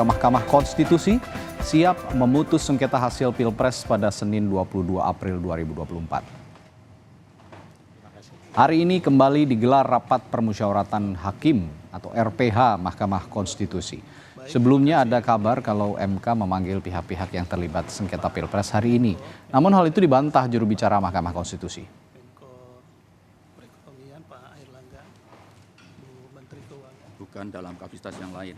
Mahkamah Konstitusi siap memutus sengketa hasil Pilpres pada Senin 22 April 2024. Hari ini kembali digelar rapat permusyawaratan hakim atau RPH Mahkamah Konstitusi. Sebelumnya ada kabar kalau MK memanggil pihak-pihak yang terlibat sengketa Pilpres hari ini. Namun hal itu dibantah juru bicara Mahkamah Konstitusi. Bukan dalam kapasitas yang lain.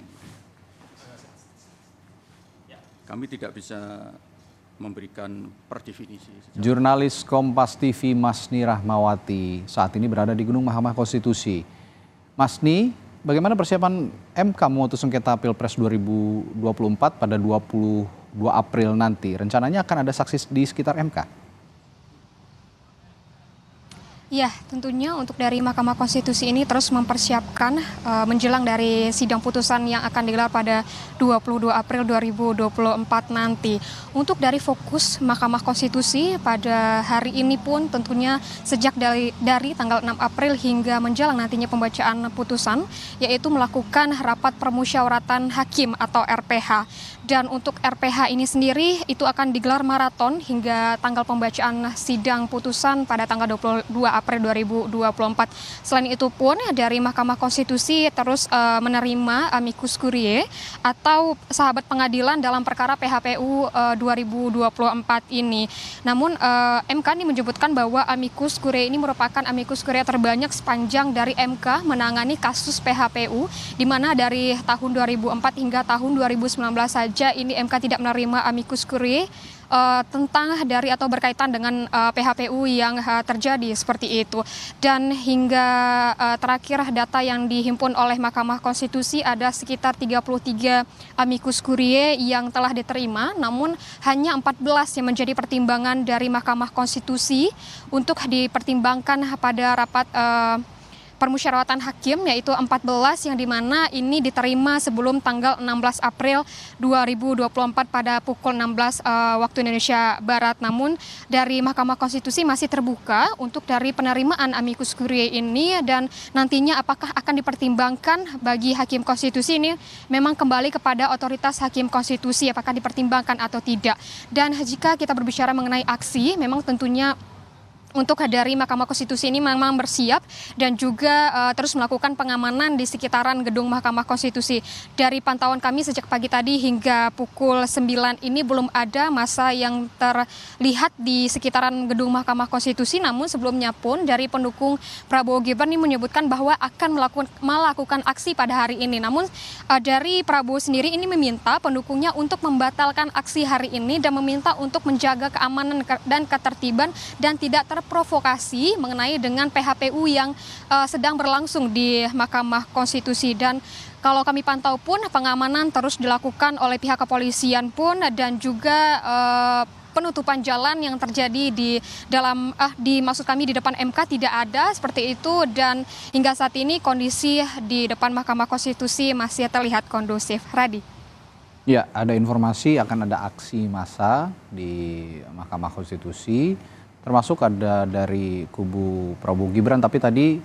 Kami tidak bisa memberikan per definisi. Jurnalis Kompas TV Masni Rahmawati saat ini berada di Gedung Mahkamah Konstitusi. Masni, bagaimana persiapan MK memutus sengketa Pilpres 2024 pada 22 April nanti? Rencananya akan ada saksi di sekitar MK? Ya, tentunya untuk dari Mahkamah Konstitusi ini terus mempersiapkan menjelang dari sidang putusan yang akan digelar pada 22 April 2024 nanti. Untuk dari fokus Mahkamah Konstitusi pada hari ini pun tentunya sejak dari tanggal 6 April hingga menjelang nantinya pembacaan putusan, yaitu melakukan rapat permusyawaratan hakim atau RPH. Dan untuk RPH ini sendiri itu akan digelar maraton hingga tanggal pembacaan sidang putusan pada tanggal 22 April 2024. Selain itu pun dari Mahkamah Konstitusi terus menerima amicus curiae atau sahabat pengadilan dalam perkara PHPU 2024 ini. Namun MK ini menyebutkan bahwa amicus curiae ini merupakan amicus curiae terbanyak sepanjang dari MK menangani kasus PHPU, di mana dari tahun 2004 hingga tahun 2019 saja ini MK tidak menerima amicus curiae tentang dari atau berkaitan dengan PHPU yang terjadi seperti itu. Dan hingga terakhir data yang dihimpun oleh Mahkamah Konstitusi ada sekitar 33 amicus curiae yang telah diterima, namun hanya 14 yang menjadi pertimbangan dari Mahkamah Konstitusi untuk dipertimbangkan pada rapat permusyawaratan hakim, yaitu 14 yang dimana ini diterima sebelum tanggal 16 April 2024 pada pukul 16 waktu Indonesia Barat. Namun dari Mahkamah Konstitusi masih terbuka untuk dari penerimaan amicus curiae ini, dan nantinya apakah akan dipertimbangkan bagi hakim konstitusi ini memang kembali kepada otoritas hakim konstitusi apakah dipertimbangkan atau tidak. Dan jika kita berbicara mengenai aksi, memang tentunya untuk dari Mahkamah Konstitusi ini memang bersiap dan juga terus melakukan pengamanan di sekitaran gedung Mahkamah Konstitusi. Dari pantauan kami sejak pagi tadi hingga pukul 9 ini belum ada massa yang terlihat di sekitaran gedung Mahkamah Konstitusi. Namun sebelumnya pun dari pendukung Prabowo Gibran ini menyebutkan bahwa akan melakukan aksi pada hari ini. Namun dari Prabowo sendiri ini meminta pendukungnya untuk membatalkan aksi hari ini dan meminta untuk menjaga keamanan dan ketertiban dan tidak terprovokasi mengenai dengan PHPU yang sedang berlangsung di Mahkamah Konstitusi. Dan kalau kami pantau pun pengamanan terus dilakukan oleh pihak kepolisian pun, dan juga penutupan jalan yang terjadi di depan MK tidak ada seperti itu. Dan hingga saat ini kondisi di depan Mahkamah Konstitusi masih terlihat kondusif. Radi. Ya, ada informasi akan ada aksi massa di Mahkamah Konstitusi, termasuk ada dari kubu Prabowo Gibran, tapi tadi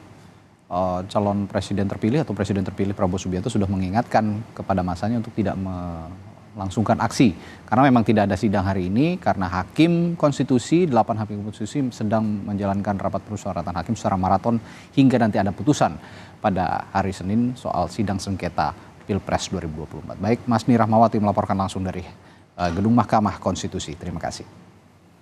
calon presiden terpilih atau presiden terpilih Prabowo Subianto sudah mengingatkan kepada masanya untuk tidak melangsungkan aksi. Karena memang tidak ada sidang hari ini karena hakim konstitusi, 8 hakim konstitusi sedang menjalankan rapat permusyawaratan hakim secara maraton hingga nanti ada putusan pada hari Senin soal sidang sengketa Pilpres 2024. Baik, Masni Rahmawati melaporkan langsung dari Gedung Mahkamah Konstitusi. Terima kasih.